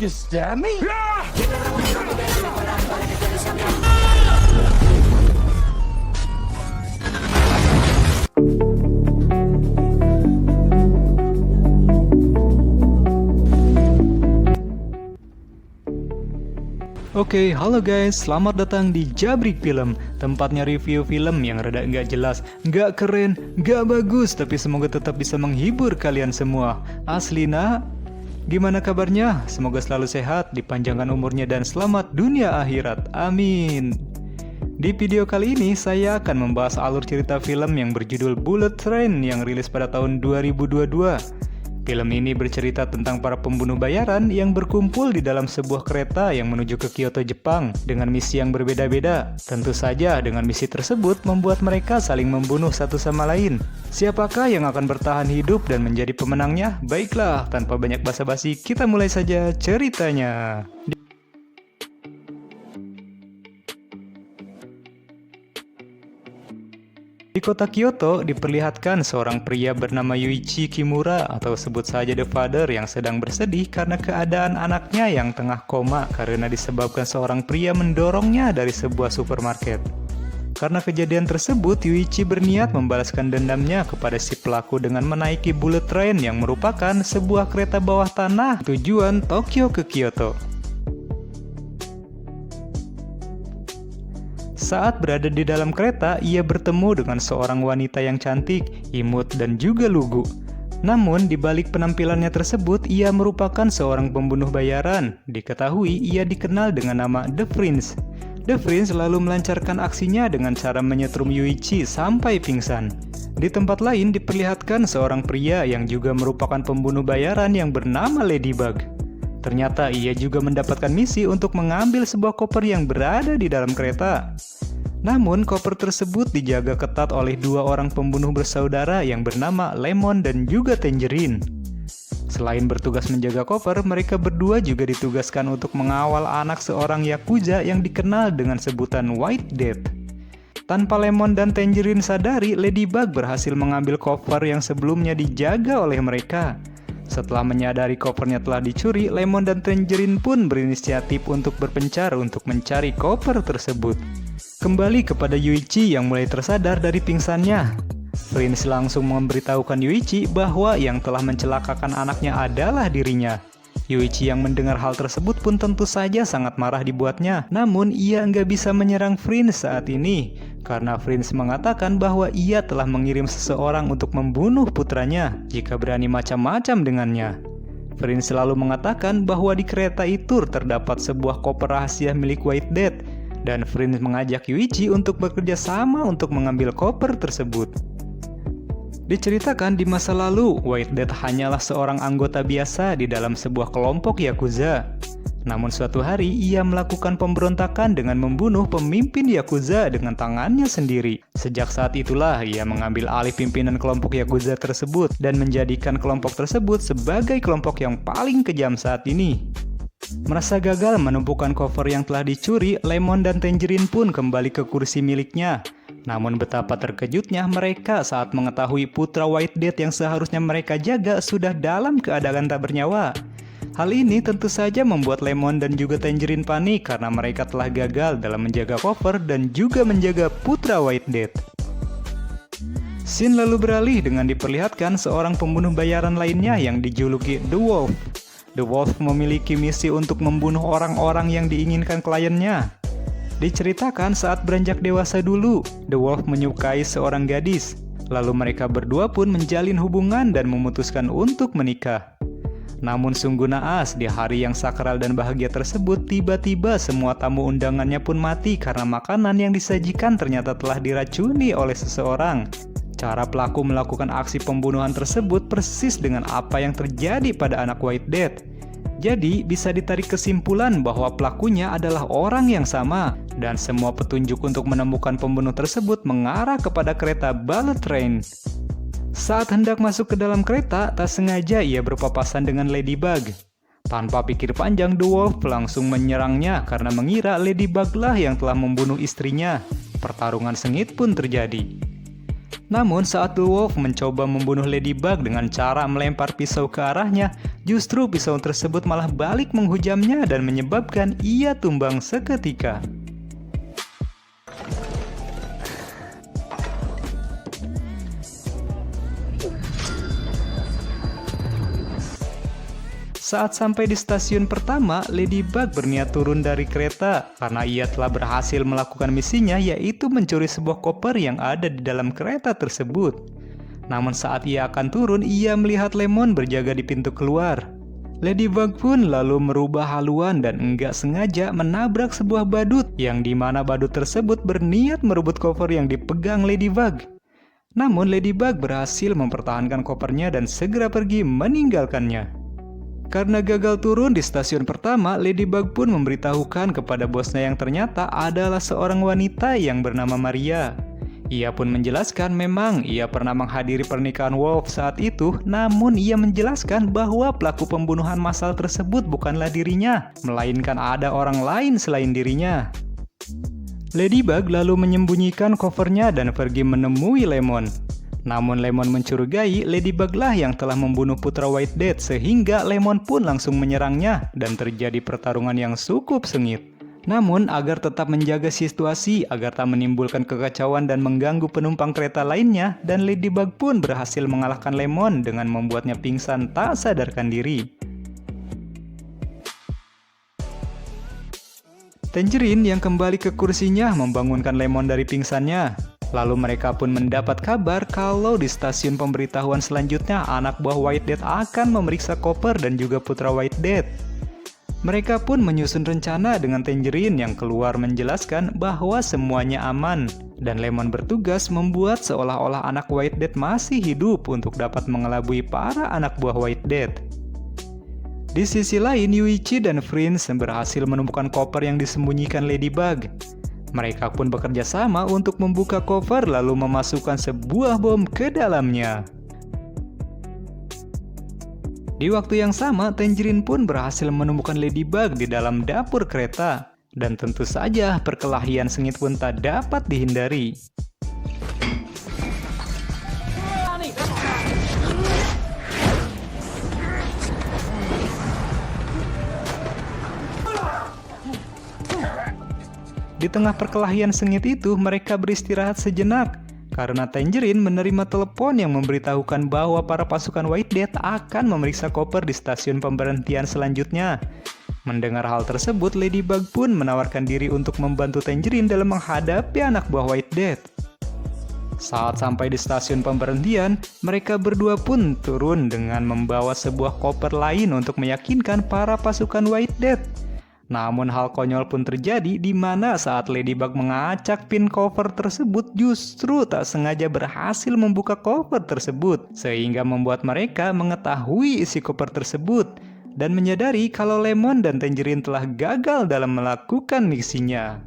You stab me? Oke, halo guys, selamat datang di Jabrik Film, tempatnya review film yang rada nggak jelas, nggak keren, nggak bagus, tapi semoga tetap bisa menghibur kalian semua. Asli nak? Gimana kabarnya? Semoga selalu sehat, dipanjangkan umurnya dan selamat dunia akhirat. Amin. Di video kali ini saya akan membahas alur cerita film yang berjudul Bullet Train yang rilis pada tahun 2022. Film ini bercerita tentang para pembunuh bayaran yang berkumpul di dalam sebuah kereta yang menuju ke Kyoto, Jepang dengan misi yang berbeda-beda. Tentu saja dengan misi tersebut membuat mereka saling membunuh satu sama lain. Siapakah yang akan bertahan hidup dan menjadi pemenangnya? Baiklah, tanpa banyak basa-basi kita mulai saja ceritanya. Di kota Kyoto diperlihatkan seorang pria bernama Yuichi Kimura atau sebut saja The Father yang sedang bersedih karena keadaan anaknya yang tengah koma karena disebabkan seorang pria mendorongnya dari sebuah supermarket. Karena kejadian tersebut, Yuichi berniat membalaskan dendamnya kepada si pelaku dengan menaiki Bullet Train yang merupakan sebuah kereta bawah tanah tujuan Tokyo ke Kyoto. Saat berada di dalam kereta, ia bertemu dengan seorang wanita yang cantik, imut, dan juga lugu. Namun, di balik penampilannya tersebut, ia merupakan seorang pembunuh bayaran. Diketahui ia dikenal dengan nama The Prince. The Prince lalu melancarkan aksinya dengan cara menyetrum Yuichi sampai pingsan. Di tempat lain diperlihatkan seorang pria yang juga merupakan pembunuh bayaran yang bernama Ladybug. Ternyata ia juga mendapatkan misi untuk mengambil sebuah koper yang berada di dalam kereta. Namun koper tersebut dijaga ketat oleh dua orang pembunuh bersaudara yang bernama Lemon dan juga Tangerine. Selain bertugas menjaga koper, mereka berdua juga ditugaskan untuk mengawal anak seorang Yakuza yang dikenal dengan sebutan White Death. Tanpa Lemon dan Tangerine sadari, Ladybug berhasil mengambil koper yang sebelumnya dijaga oleh mereka. Setelah menyadari kopernya telah dicuri, Lemon dan Tangerine pun berinisiatif untuk berpencar untuk mencari koper tersebut. Kembali kepada Yuichi yang mulai tersadar dari pingsannya. Prince langsung memberitahukan Yuichi bahwa yang telah mencelakakan anaknya adalah dirinya. Yuichi yang mendengar hal tersebut pun tentu saja sangat marah dibuatnya. Namun ia nggak bisa menyerang Prince saat ini karena Prince mengatakan bahwa ia telah mengirim seseorang untuk membunuh putranya jika berani macam-macam dengannya. Prince selalu mengatakan bahwa di kereta itu terdapat sebuah koper rahasia milik White Death dan Prince mengajak Yuichi untuk bekerja sama untuk mengambil koper tersebut. Diceritakan di masa lalu, White Death hanyalah seorang anggota biasa di dalam sebuah kelompok Yakuza. Namun suatu hari ia melakukan pemberontakan dengan membunuh pemimpin Yakuza dengan tangannya sendiri. Sejak saat itulah ia mengambil alih pimpinan kelompok Yakuza tersebut dan menjadikan kelompok tersebut sebagai kelompok yang paling kejam saat ini. Merasa gagal menumpukan koper yang telah dicuri, Lemon dan Tangerine pun kembali ke kursi miliknya. Namun betapa terkejutnya mereka saat mengetahui putra White Death yang seharusnya mereka jaga sudah dalam keadaan tak bernyawa. Hal ini tentu saja membuat Lemon dan juga Tangerine panik karena mereka telah gagal dalam menjaga koper dan juga menjaga putra White Death. Scene lalu beralih dengan diperlihatkan seorang pembunuh bayaran lainnya yang dijuluki The Wolf. The Wolf memiliki misi untuk membunuh orang-orang yang diinginkan kliennya. Diceritakan saat beranjak dewasa dulu, The Wolf menyukai seorang gadis. Lalu mereka berdua pun menjalin hubungan dan memutuskan untuk menikah. Namun sungguh naas, di hari yang sakral dan bahagia tersebut, tiba-tiba semua tamu undangannya pun mati karena makanan yang disajikan ternyata telah diracuni oleh seseorang. Cara pelaku melakukan aksi pembunuhan tersebut persis dengan apa yang terjadi pada anak White Death. Jadi bisa ditarik kesimpulan bahwa pelakunya adalah orang yang sama dan semua petunjuk untuk menemukan pembunuh tersebut mengarah kepada kereta Bullet Train. Saat hendak masuk ke dalam kereta, tak sengaja ia berpapasan dengan Ladybug. Tanpa pikir panjang, The Wolf langsung menyerangnya karena mengira Ladybug lah yang telah membunuh istrinya. Pertarungan sengit pun terjadi. Namun saat The Wolf mencoba membunuh Ladybug dengan cara melempar pisau ke arahnya, justru pisau tersebut malah balik menghujamnya dan menyebabkan ia tumbang seketika. Saat sampai di stasiun pertama, Ladybug berniat turun dari kereta karena ia telah berhasil melakukan misinya, yaitu mencuri sebuah koper yang ada di dalam kereta tersebut. Namun saat ia akan turun, ia melihat Lemon berjaga di pintu keluar. Ladybug pun lalu merubah haluan dan enggak sengaja menabrak sebuah badut, yang dimana badut tersebut berniat merebut koper yang dipegang Ladybug. Namun Ladybug berhasil mempertahankan kopernya dan segera pergi meninggalkannya. Karena gagal turun di stasiun pertama, Ladybug pun memberitahukan kepada bosnya yang ternyata adalah seorang wanita yang bernama Maria. Ia pun menjelaskan memang ia pernah menghadiri pernikahan Wolf saat itu, namun ia menjelaskan bahwa pelaku pembunuhan massal tersebut bukanlah dirinya, melainkan ada orang lain selain dirinya. Ladybug lalu menyembunyikan kopernya dan pergi menemui Lemon. Namun Lemon mencurigai Ladybug lah yang telah membunuh putra White Death, sehingga Lemon pun langsung menyerangnya dan terjadi pertarungan yang cukup sengit. Namun agar tetap menjaga situasi agar tak menimbulkan kekacauan dan mengganggu penumpang kereta lainnya, dan Ladybug pun berhasil mengalahkan Lemon dengan membuatnya pingsan tak sadarkan diri. Tangerine yang kembali ke kursinya membangunkan Lemon dari pingsannya. Lalu mereka pun mendapat kabar kalau di stasiun pemberitahuan selanjutnya anak buah White Death akan memeriksa koper dan juga putra White Death. Mereka pun menyusun rencana dengan Tangerine yang keluar menjelaskan bahwa semuanya aman, dan Lemon bertugas membuat seolah-olah anak White Death masih hidup untuk dapat mengelabui para anak buah White Death. Di sisi lain, Yuichi dan Prince berhasil menemukan koper yang disembunyikan Ladybug. Mereka pun bekerja sama untuk membuka koper lalu memasukkan sebuah bom ke dalamnya. Di waktu yang sama, Tangerine pun berhasil menemukan Ladybug di dalam dapur kereta. Dan tentu saja perkelahian sengit pun tak dapat dihindari. Di tengah perkelahian sengit itu, mereka beristirahat sejenak karena Tangerine menerima telepon yang memberitahukan bahwa para pasukan White Death akan memeriksa koper di stasiun pemberhentian selanjutnya. Mendengar hal tersebut, Ladybug pun menawarkan diri untuk membantu Tangerine dalam menghadapi anak buah White Death. Saat sampai di stasiun pemberhentian, mereka berdua pun turun dengan membawa sebuah koper lain untuk meyakinkan para pasukan White Death. Namun hal konyol pun terjadi di mana saat Ladybug mengacak pin koper tersebut justru tak sengaja berhasil membuka koper tersebut, sehingga membuat mereka mengetahui isi koper tersebut dan menyadari kalau Lemon dan Tangerine telah gagal dalam melakukan misinya.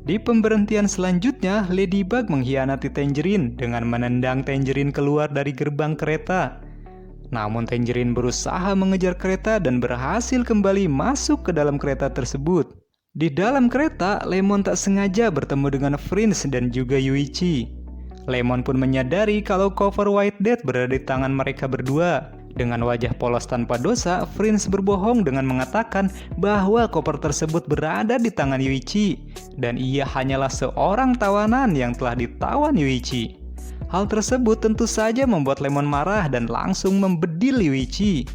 Di pemberhentian selanjutnya, Ladybug mengkhianati Tangerine dengan menendang Tangerine keluar dari gerbang kereta. Namun Tangerine berusaha mengejar kereta dan berhasil kembali masuk ke dalam kereta tersebut. Di dalam kereta, Lemon tak sengaja bertemu dengan Prince dan juga Yuichi. Lemon pun menyadari kalau koper White Death berada di tangan mereka berdua. Dengan wajah polos tanpa dosa, Prince berbohong dengan mengatakan bahwa koper tersebut berada di tangan Yuichi, dan ia hanyalah seorang tawanan yang telah ditawan Yuichi. Hal tersebut tentu saja membuat Lemon marah dan langsung membedil Yuichi.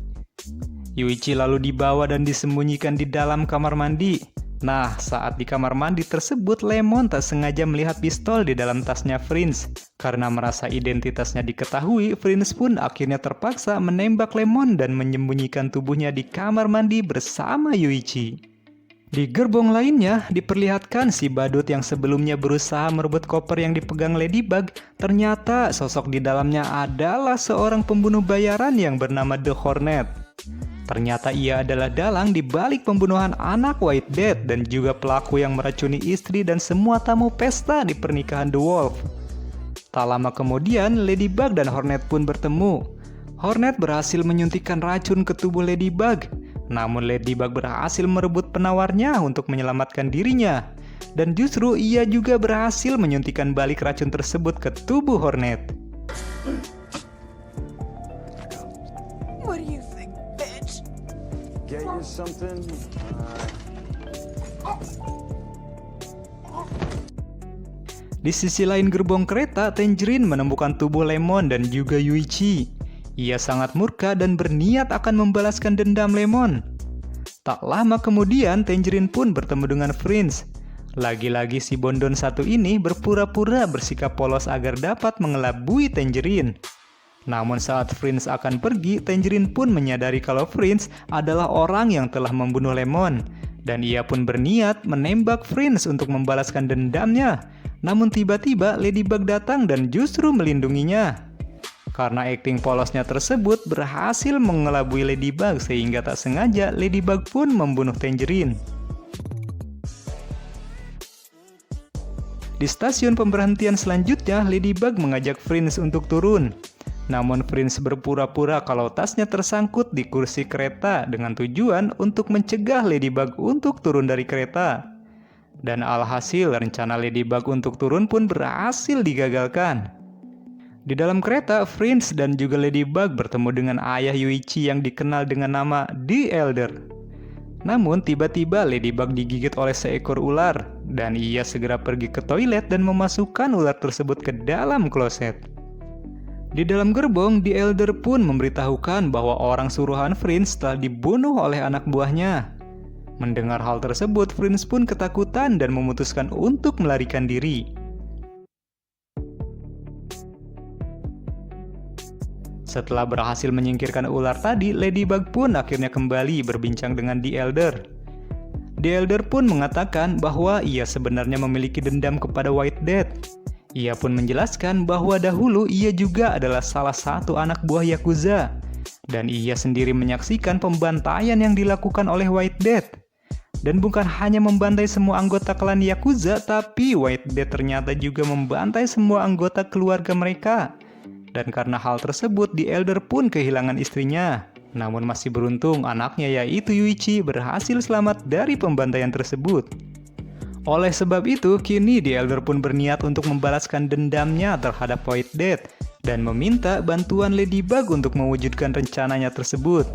Yuichi lalu dibawa dan disembunyikan di dalam kamar mandi. Nah, saat di kamar mandi tersebut, Lemon tak sengaja melihat pistol di dalam tasnya Prince. Karena merasa identitasnya diketahui, Prince pun akhirnya terpaksa menembak Lemon dan menyembunyikan tubuhnya di kamar mandi bersama Yuichi. Di gerbong lainnya, diperlihatkan si badut yang sebelumnya berusaha merebut koper yang dipegang Ladybug, ternyata sosok di dalamnya adalah seorang pembunuh bayaran yang bernama The Hornet. Ternyata ia adalah dalang di balik pembunuhan anak White Death dan juga pelaku yang meracuni istri dan semua tamu pesta di pernikahan The Wolf. Tak lama kemudian, Ladybug dan Hornet pun bertemu. Hornet berhasil menyuntikkan racun ke tubuh Ladybug. Namun Ladybug berhasil merebut penawarnya untuk menyelamatkan dirinya. dan justru ia juga berhasil menyuntikkan balik racun tersebut ke tubuh Hornet. What do you think, bitch? Get you something? Di sisi lain gerbong kereta, Tangerine menemukan tubuh Lemon dan juga Yuichi. Ia sangat murka dan berniat akan membalaskan dendam Lemon. Tak lama kemudian, Tangerine pun bertemu dengan Prince. Lagi-lagi si Bondon satu ini berpura-pura bersikap polos agar dapat mengelabui Tangerine. Namun saat Prince akan pergi, Tangerine pun menyadari kalau Prince adalah orang yang telah membunuh Lemon. Dan ia pun berniat menembak Prince untuk membalaskan dendamnya. Namun tiba-tiba Ladybug datang dan justru melindunginya. Karena akting polosnya tersebut berhasil mengelabui Ladybug sehingga tak sengaja Ladybug pun membunuh Tangerine. Di stasiun pemberhentian selanjutnya, Ladybug mengajak Prince untuk turun. Namun Prince berpura-pura kalau tasnya tersangkut di kursi kereta dengan tujuan untuk mencegah Ladybug untuk turun dari kereta. Dan alhasil rencana Ladybug untuk turun pun berhasil digagalkan. Di dalam kereta, Prince dan juga Ladybug bertemu dengan ayah Yuichi yang dikenal dengan nama The Elder. Namun tiba-tiba Ladybug digigit oleh seekor ular dan ia segera pergi ke toilet dan memasukkan ular tersebut ke dalam kloset. Di dalam gerbong, The Elder pun memberitahukan bahwa orang suruhan Prince telah dibunuh oleh anak buahnya. Mendengar hal tersebut, Prince pun ketakutan dan memutuskan untuk melarikan diri. Setelah berhasil menyingkirkan ular tadi, Ladybug pun akhirnya kembali berbincang dengan The Elder. The Elder pun mengatakan bahwa ia sebenarnya memiliki dendam kepada White Death. Ia pun menjelaskan bahwa dahulu ia juga adalah salah satu anak buah Yakuza. Dan ia sendiri menyaksikan pembantaian yang dilakukan oleh White Death. Dan bukan hanya membantai semua anggota klan Yakuza, tapi White Death ternyata juga membantai semua anggota keluarga mereka. Dan karena hal tersebut, The Elder pun kehilangan istrinya. Namun masih beruntung anaknya yaitu Yuichi berhasil selamat dari pembantaian tersebut. Oleh sebab itu, kini The Elder pun berniat untuk membalaskan dendamnya terhadap White Death dan meminta bantuan Ladybug untuk mewujudkan rencananya tersebut.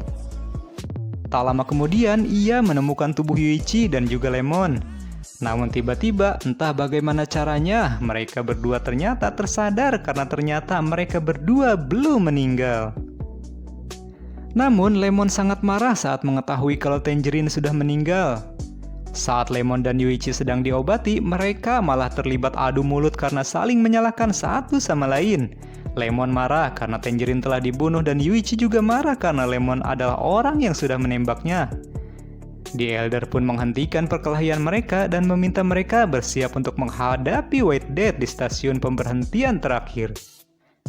Tak lama kemudian, ia menemukan tubuh Yuichi dan juga Lemon. Namun tiba-tiba, entah bagaimana caranya, mereka berdua ternyata tersadar karena ternyata mereka berdua belum meninggal. Namun, Lemon sangat marah saat mengetahui kalau Tangerine sudah meninggal. Saat Lemon dan Yuichi sedang diobati, mereka malah terlibat adu mulut karena saling menyalahkan satu sama lain. Lemon marah karena Tangerine telah dibunuh dan Yuichi juga marah karena Lemon adalah orang yang sudah menembaknya. The Elder pun menghentikan perkelahian mereka dan meminta mereka bersiap untuk menghadapi White Death di stasiun pemberhentian terakhir.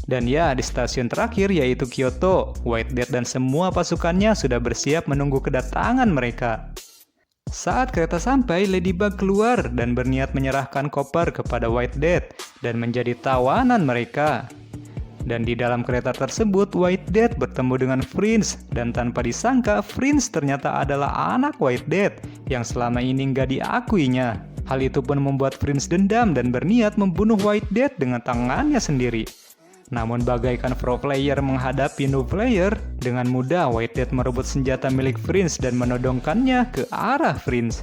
Dan ya, di stasiun terakhir yaitu Kyoto, White Death dan semua pasukannya sudah bersiap menunggu kedatangan mereka. Saat kereta sampai, Ladybug keluar dan berniat menyerahkan koper kepada White Death dan menjadi tawanan mereka. Dan di dalam kereta tersebut, White Death bertemu dengan Prince dan tanpa disangka, Prince ternyata adalah anak White Death yang selama ini nggak diakuinya. Hal itu pun membuat Prince dendam dan berniat membunuh White Death dengan tangannya sendiri. Namun bagaikan pro player menghadapi noob player, dengan mudah White Death merebut senjata milik Prince dan menodongkannya ke arah Prince.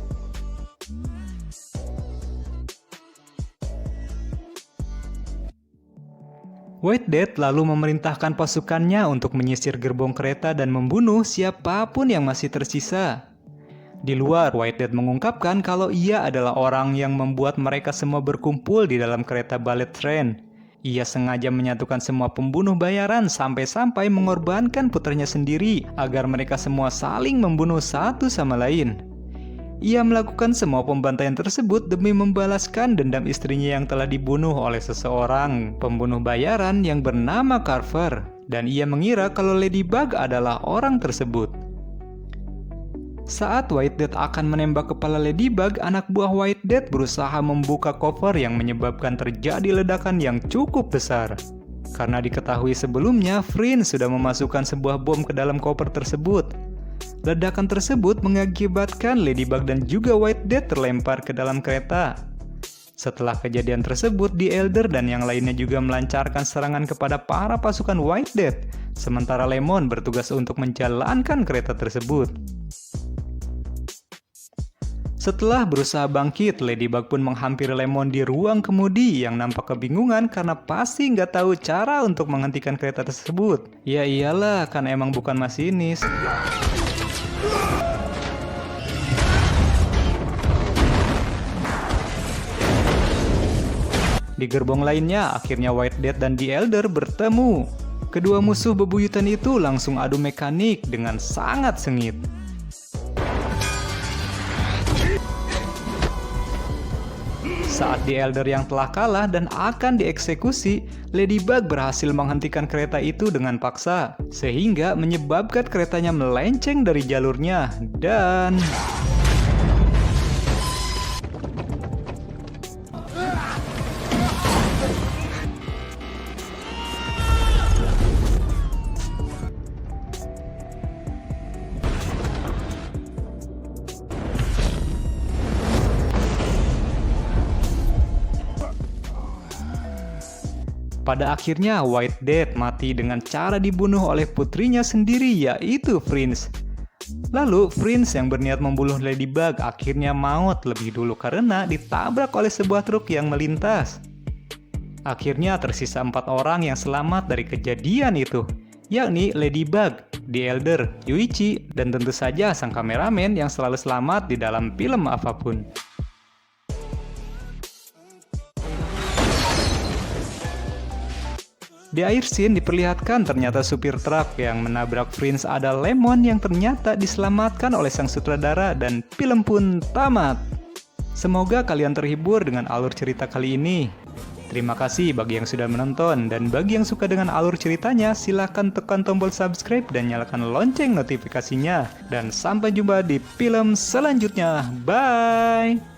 White Death lalu memerintahkan pasukannya untuk menyisir gerbong kereta dan membunuh siapapun yang masih tersisa. Di luar, White Death mengungkapkan kalau ia adalah orang yang membuat mereka semua berkumpul di dalam kereta bullet train. Ia sengaja menyatukan semua pembunuh bayaran sampai-sampai mengorbankan putranya sendiri agar mereka semua saling membunuh satu sama lain. Ia melakukan semua pembantaian tersebut demi membalaskan dendam istrinya yang telah dibunuh oleh seseorang pembunuh bayaran yang bernama Carver, dan ia mengira kalau Ladybug adalah orang tersebut. Saat White Death akan menembak kepala Ladybug, anak buah White Death berusaha membuka koper yang menyebabkan terjadi ledakan yang cukup besar. Karena diketahui sebelumnya, Prince sudah memasukkan sebuah bom ke dalam koper tersebut. Ledakan tersebut mengakibatkan Ladybug dan juga White Death terlempar ke dalam kereta. Setelah kejadian tersebut, The Elder dan yang lainnya juga melancarkan serangan kepada para pasukan White Death, sementara Lemon bertugas untuk menjalankan kereta tersebut. Setelah berusaha bangkit, Ladybug pun menghampiri Lemon di ruang kemudi yang nampak kebingungan karena pasti nggak tahu cara untuk menghentikan kereta tersebut. Ya iyalah, kan emang bukan masinis. Di gerbong lainnya, akhirnya White Death dan The Elder bertemu. Kedua musuh bebuyutan itu langsung adu mekanik dengan sangat sengit. Saat The Elder yang telah kalah dan akan dieksekusi, Ladybug berhasil menghentikan kereta itu dengan paksa, sehingga menyebabkan keretanya melenceng dari jalurnya dan... Pada akhirnya, White Death mati dengan cara dibunuh oleh putrinya sendiri, yaitu Prince. Lalu, Prince yang berniat membunuh Ladybug akhirnya maut lebih dulu karena ditabrak oleh sebuah truk yang melintas. Akhirnya tersisa 4 orang yang selamat dari kejadian itu, yakni Ladybug, The Elder, Yuichi, dan tentu saja sang kameramen yang selalu selamat di dalam film apapun. Di akhir scene diperlihatkan ternyata supir truk yang menabrak Prince ada Lemon yang ternyata diselamatkan oleh sang sutradara dan film pun tamat. Semoga kalian terhibur dengan alur cerita kali ini. Terima kasih bagi yang sudah menonton, dan bagi yang suka dengan alur ceritanya silahkan tekan tombol subscribe dan nyalakan lonceng notifikasinya. Dan sampai jumpa di film selanjutnya. Bye!